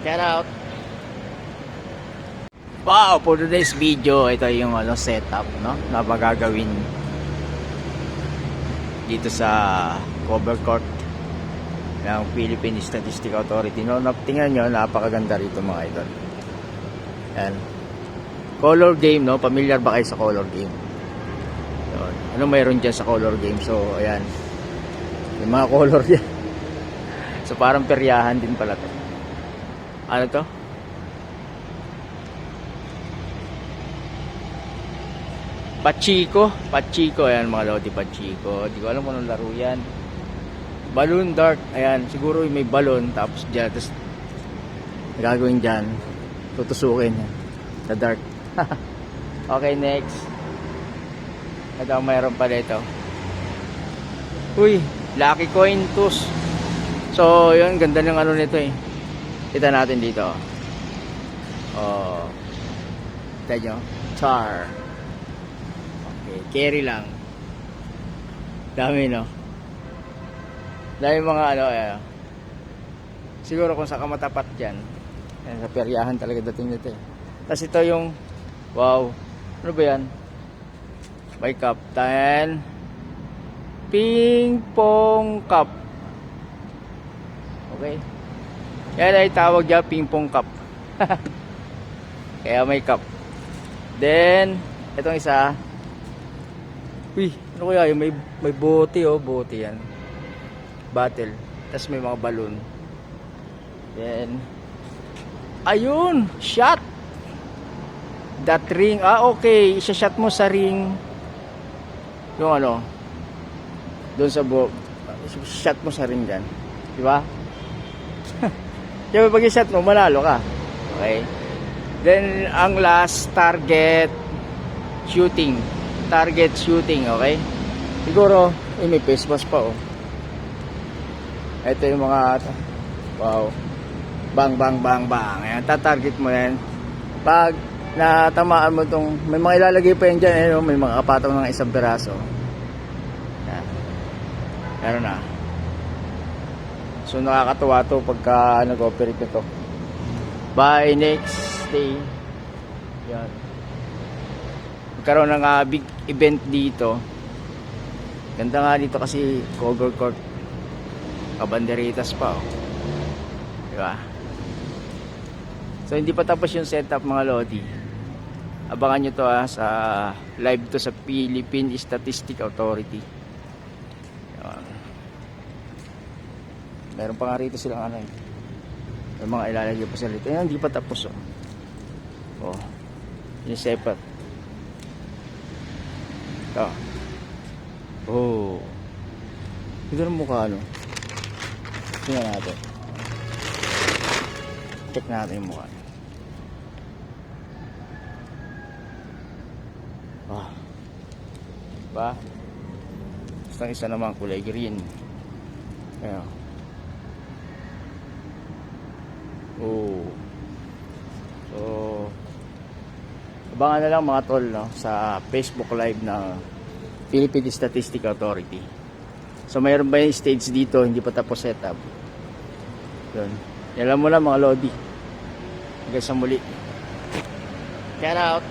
Shout out. Wow, for today's video, ito yung setup, no, na magagawin dito sa cover court ng Philippine Statistical Authority. No, tingnan nyo, napakaganda rito mga idol. Yan. Color game, no? Familiar ba kayo sa color game? Yun. Ano mayroon dyan sa color game? So, ayan. Yung mga color yan. So, parang peryahan din pala to. Ano to? Pachiko. Ayan mga lodi, Pachiko. Di ko alam kung anong laro yan. Balloon dart. Ayan, siguro may balloon. Tapos dyan, tapos gagawin dyan. Tutusukin sa dart. Okay, next. Ito, mayroon pa dito. Uy, lucky coin toss. So, yun, ganda ng ano nito eh. Kita natin dito. Oh. Kita nyo? Char. Carry lang. Dami, no? Dami mga ano, siguro kung sa kamatapat dyan. Yan, sa peryahan talaga dating nito eh. Tapos ito yung, wow, ano ba yan? May cup. Then, ping pong cup. Okay? Yan ay tawag dyan, ping pong cup. Kaya may cup. Then, itong isa, uy, ano kaya yung may bote, oh, bote yan. Battle. Tapos may mga balloon. Then, ayun, shot. That ring, okay, isa-shot mo sa ring. Yung ano, doon sa shot mo sa ring dyan. Diba? Kaya pag i-shot mo, manalo ka. Okay? Then, ang last, target shooting, okay? Siguro, may face mask pa, oh. Ito yung mga, wow, bang. Ayan, tatarget mo yan. Pag natamaan mo itong, may mga ilalagay pa yan dyan, eh, no? May mga kapataw ng isang piraso. Ayan. Meron na. So, nakakatuwa to pagka nag-operate ito. By next day, yan. Magkaroon ng big event dito. Ganda nga dito kasi cover court, kabanderitas pa, oh. Diba? So hindi pa tapos yung setup mga lodi. Abangan nyo to sa live to sa Philippine Statistical Authority. Yan. Meron pa nga rito silang ano, may mga ilalagay pa sila rito. Yan, hindi pa tapos, oh. Oh, yung setup. Ito. Oh. Ito ng mukha, no? Tingnan natin. Check natin yung mukha. Ah. Diba? Basta isa naman kulay green. Ayan. Oh. So, abangan na lang mga tol, no, sa Facebook Live ng Philippine Statistical Authority. So mayroon ba yung stage dito, hindi pa tapos setup. Yun. Alam mo na mga lodi. Hanggang sa muli. Shout out.